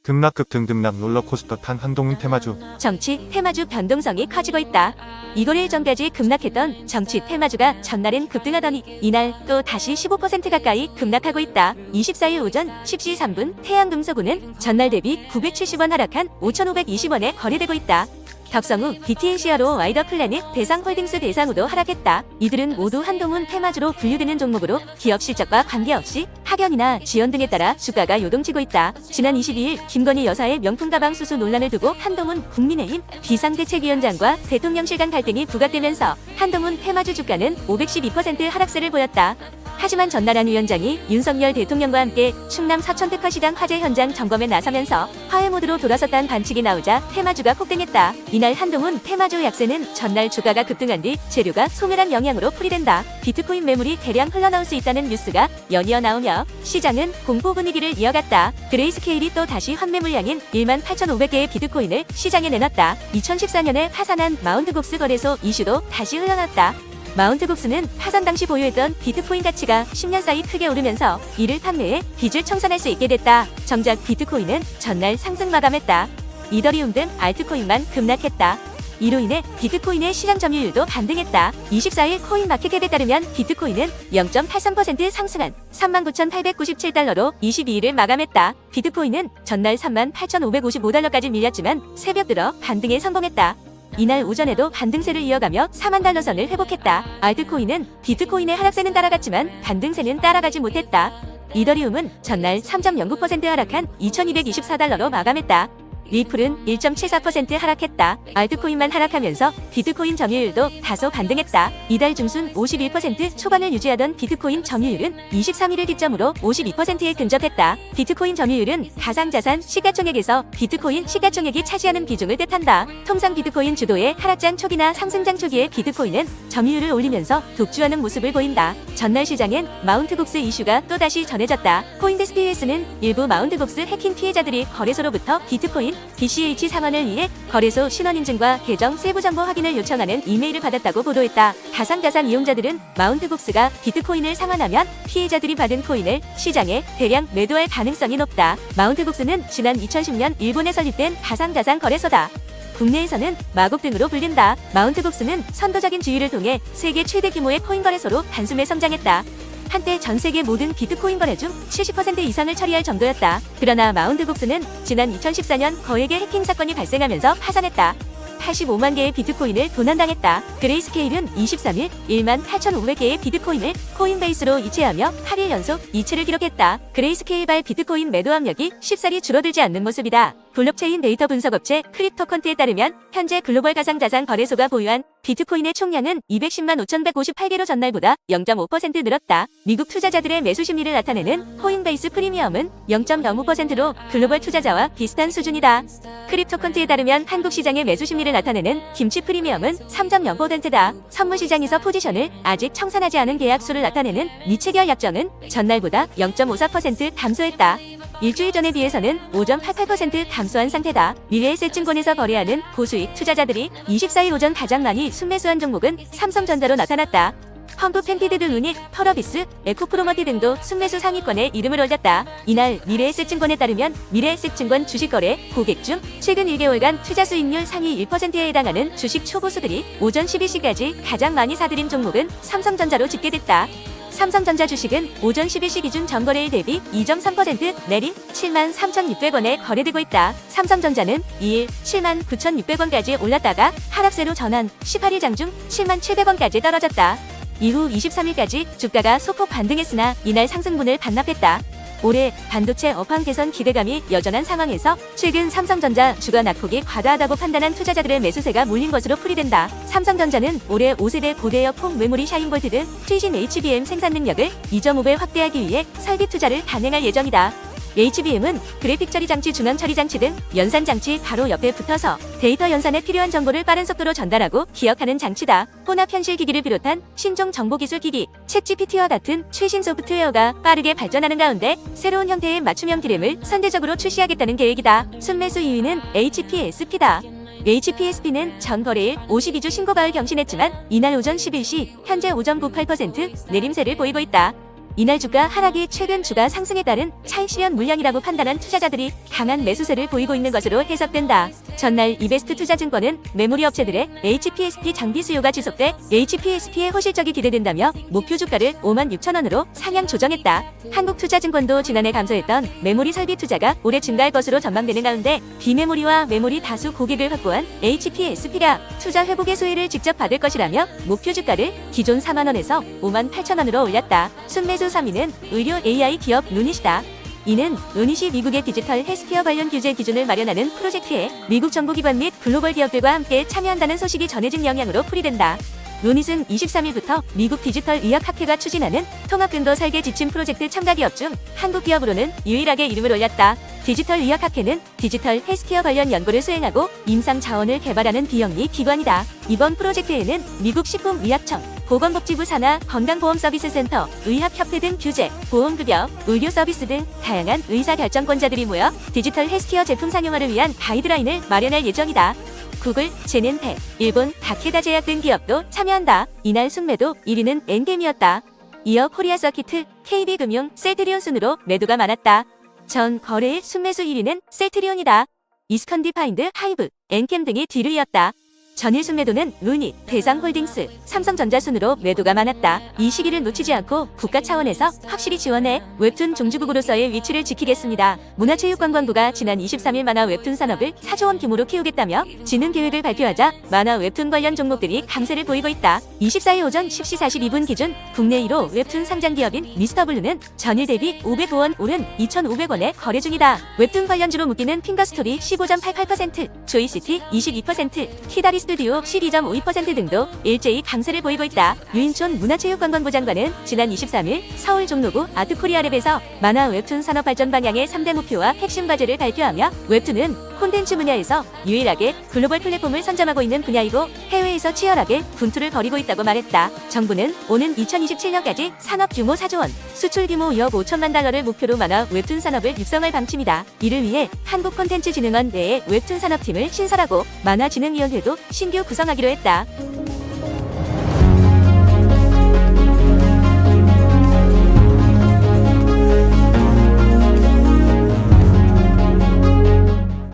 급락급 등등락 롤러코스터 탄 한동훈 테마주. 정치 테마주 변동성이 커지고 있다. 2월 1일 전까지 급락했던 정치 테마주가 전날엔 급등하더니 이날 또 다시 15% 가까이 급락하고 있다. 24일 오전 10시 3분 태양금속우는 전날 대비 970원 하락한 5,520원에 거래되고 있다. 덕성우, BTNCRO, 와이더플래닛, 대상홀딩스 대상우도 하락했다. 이들은 모두 한동훈 테마주로 분류되는 종목으로 기업 실적과 관계없이 하견이나 지연 등에 따라 주가가 요동치고 있다. 지난 22일 김건희 여사의 명품 가방 수수 논란을 두고 한동훈 국민의힘 비상대책위원장과 대통령실 간 갈등이 부각되면서 한동훈 테마주 주가는 512% 하락세를 보였다. 하지만 전날 안 위원장이 윤석열 대통령과 함께 충남 서천 특화시장 화재 현장 점검에 나서면서 화해 모드로 돌아섰다는 반칙이 나오자 테마주가 폭등했다. 이날 한동훈 테마주 약세는 전날 주가가 급등한 뒤 재료가 소멸한 영향으로 풀이된다. 비트코인 매물이 대량 흘러나올 수 있다는 뉴스가 연이어 나오며 시장은 공포 분위기를 이어갔다. 그레이스케일이 또 다시 환매 물량인 18,500개의 비트코인을 시장에 내놨다. 2014년에 파산한 마운트곡스 거래소 이슈도 다시 흘러났다. 마운트곡스는 파산 당시 보유했던 비트코인 가치가 10년 사이 크게 오르면서 이를 판매해 빚을 청산할 수 있게 됐다. 정작 비트코인은 전날 상승 마감했다. 이더리움 등 알트코인만 급락했다. 이로 인해 비트코인의 시장 점유율도 반등했다. 24일 코인마켓캡에 따르면 비트코인은 0.83% 상승한 39,897달러로 22일을 마감했다. 비트코인은 전날 38,555달러까지 밀렸지만 새벽 들어 반등에 성공했다. 이날 오전에도 반등세를 이어가며 4만 달러 선을 회복했다. 알트코인은 비트코인의 하락세는 따라갔지만 반등세는 따라가지 못했다. 이더리움은 전날 3.09% 하락한 2,224달러로 마감했다. 리플은 1.74% 하락했다. 알트코인만 하락하면서 비트코인 점유율도 다소 반등했다. 이달 중순 51% 초반을 유지하던 비트코인 점유율은 23일을 기점으로 52%에 근접했다. 비트코인 점유율은 가상자산 시가총액에서 비트코인 시가총액이 차지하는 비중을 뜻한다. 통상 비트코인 주도의 하락장 초기나 상승장 초기에 비트코인은 점유율을 올리면서 독주하는 모습을 보인다. 전날 시장엔 마운트곡스 이슈가 또다시 전해졌다. 코인데스크 US는 일부 마운트곡스 해킹 피해자들이 거래소로부터 비트코인 BCH 상환을 위해 거래소 신원인증과 계정 세부 정보 확인을 요청하는 이메일을 받았다고 보도했다. 가상자산 이용자들은 마운트곡스가 비트코인을 상환하면 피해자들이 받은 코인을 시장에 대량 매도할 가능성이 높다. 마운트곡스는 지난 2010년 일본에 설립된 가상자산 거래소다. 국내에서는 마곡 등으로 불린다. 마운트곡스는 선도적인 지위를 통해 세계 최대 규모의 코인 거래소로 단숨에 성장했다. 한때 전 세계 모든 비트코인 거래 중 70% 이상을 처리할 정도였다. 그러나 마운트곡스는 지난 2014년 거액의 해킹 사건이 발생하면서 파산했다. 85만 개의 비트코인을 도난당했다. 그레이스케일은 23일 18,500개의 비트코인을 코인베이스로 이체하며 8일 연속 이체를 기록했다. 그레이스케일발 비트코인 매도 압력이 쉽사리 줄어들지 않는 모습이다. 블록체인 데이터 분석업체 크립토컨트에 따르면 현재 글로벌 가상자산 거래소가 보유한 비트코인의 총량은 210만 5,158개로 전날보다 0.5% 늘었다. 미국 투자자들의 매수 심리를 나타내는 코인베이스 프리미엄은 0.05%로 글로벌 투자자와 비슷한 수준이다. 크립토컨트에 따르면 한국 시장의 매수 심리를 나타내는 김치 프리미엄은 3.0%다. 선물 시장에서 포지션을 아직 청산하지 않은 계약 수를 나타내는 미체결 약정은 전날보다 0.54% 감소했다. 일주일 전에 비해서는 5.88% 감소한 상태다. 미래에셋증권에서 거래하는 고수익 투자자들이 24일 오전 가장 많이 순매수한 종목은 삼성전자로 나타났다. 펌프 펜피드 루닉, 펄어비스, 에코프로머티 등도 순매수 상위권에 이름을 올렸다. 이날 미래에셋증권에 따르면 미래에셋증권 주식거래 고객 중 최근 1개월간 투자 수익률 상위 1%에 해당하는 주식 초보수들이 오전 11시까지 가장 많이 사들인 종목은 삼성전자로 집계됐다. 삼성전자 주식은 오전 11시 기준 전거래일 대비 2.3% 내린 73,600원에 거래되고 있다. 삼성전자는 2일 79,600원까지 올랐다가 하락세로 전환, 18일 장중 77,000원까지 떨어졌다. 이후 23일까지 주가가 소폭 반등했으나 이날 상승분을 반납했다. 올해 반도체 업황 개선 기대감이 여전한 상황에서 최근 삼성전자 주가 낙폭이 과다하다고 판단한 투자자들의 매수세가 몰린 것으로 풀이된다. 삼성전자는 올해 5세대 고대역 폼 메모리 샤인볼트 등 최신 HBM 생산 능력을 2.5배 확대하기 위해 설비 투자를 단행할 예정이다. HBM은 그래픽 처리 장치, 중앙 처리 장치 등 연산 장치 바로 옆에 붙어서 데이터 연산에 필요한 정보를 빠른 속도로 전달하고 기억하는 장치다. 혼합 현실 기기를 비롯한 신종 정보기술 기기, 챗GPT와 같은 최신 소프트웨어가 빠르게 발전하는 가운데 새로운 형태의 맞춤형 DRAM을 선제적으로 출시하겠다는 계획이다. 순매수 2위는 HPSP다. HPSP는 전 거래일 52주 신고가를 경신했지만 이날 오전 11시 현재 5.98% 내림세를 보이고 있다. 이날 주가 하락이 최근 주가 상승에 따른 차익 실현 물량이라고 판단한 투자자들이 강한 매수세를 보이고 있는 것으로 해석된다. 전날 이베스트 투자증권은 메모리 업체들의 HPSP 장비 수요가 지속돼 HPSP의 호실적이 기대된다며 목표 주가를 56,000원으로 상향 조정했다. 한국투자증권도 지난해 감소했던 메모리 설비 투자가 올해 증가할 것으로 전망되는 가운데 비메모리와 메모리 다수 고객을 확보한 HPSP가 투자 회복의 수혜를 직접 받을 것이라며 목표 주가를 기존 4만원에서 58,000원으로 올렸다. 순매수 3위는 의료 AI 기업 루닛이다. 이는 루닛이 미국의 디지털 헬스케어 관련 규제 기준을 마련하는 프로젝트에 미국 정부기관 및 글로벌 기업들과 함께 참여한다는 소식이 전해진 영향으로 풀이된다. 루닛은 23일부터 미국 디지털 의학학회가 추진하는 통합근도 설계 지침 프로젝트 참가 기업 중 한국 기업으로는 유일하게 이름을 올렸다. 디지털 의학학회는 디지털 헬스케어 관련 연구를 수행하고 임상 자원을 개발하는 비영리 기관이다. 이번 프로젝트에는 미국 식품의약청, 보건복지부 산하 건강보험서비스센터, 의학협회 등 규제, 보험급여, 의료서비스 등 다양한 의사결정권자들이 모여 디지털 헬스케어 제품 상용화를 위한 가이드라인을 마련할 예정이다. 구글, 제넨텍, 일본 다케다 제약 등 기업도 참여한다. 이날 순매도 1위는 엔겜이었다. 이어 코리아 서키트, KB금융, 셀트리온 순으로 매도가 많았다. 전 거래일 순매수 1위는 셀트리온이다. 이스컨디파인드, 하이브, 엔캠 등이 뒤를 이었다. 전일 순매도는 루닛, 대상홀딩스, 삼성전자 순으로 매도가 많았다. 이 시기를 놓치지 않고 국가 차원에서 확실히 지원해 웹툰 종주국으로서의 위치를 지키겠습니다. 문화체육관광부가 지난 23일 만화 웹툰 산업을 4조 원 규모로 키우겠다며 진흥 계획을 발표하자 만화 웹툰 관련 종목들이 강세를 보이고 있다. 24일 오전 10시 42분 기준 국내 1호 웹툰 상장 기업인 미스터블루는 전일 대비 505원 오른 2,500원에 거래 중이다. 웹툰 관련주로 묶이는 핑거스토리 15.88%, 조이시티 22%, 키다리 스튜디오 12.52% 등도 일제히 강세를 보이고 있다. 유인촌 문화체육관광부 장관은 지난 23일 서울 종로구 아트코리아랩에서 만화 웹툰 산업 발전 방향의 3대 목표와 핵심 과제를 발표하며 웹툰은 콘텐츠 분야에서 유일하게 글로벌 플랫폼을 선점하고 있는 분야이고 해외에서 치열하게 분투를 벌이고 있다고 말했다. 정부는 오는 2027년까지 산업 규모 4조 원, 수출 규모 2억 5천만 달러를 목표로 만화 웹툰 산업을 육성할 방침이다. 이를 위해 한국콘텐츠진흥원 내에 웹툰 산업팀을 신설하고 만화진흥위원회도 신규 구성하기로 했다.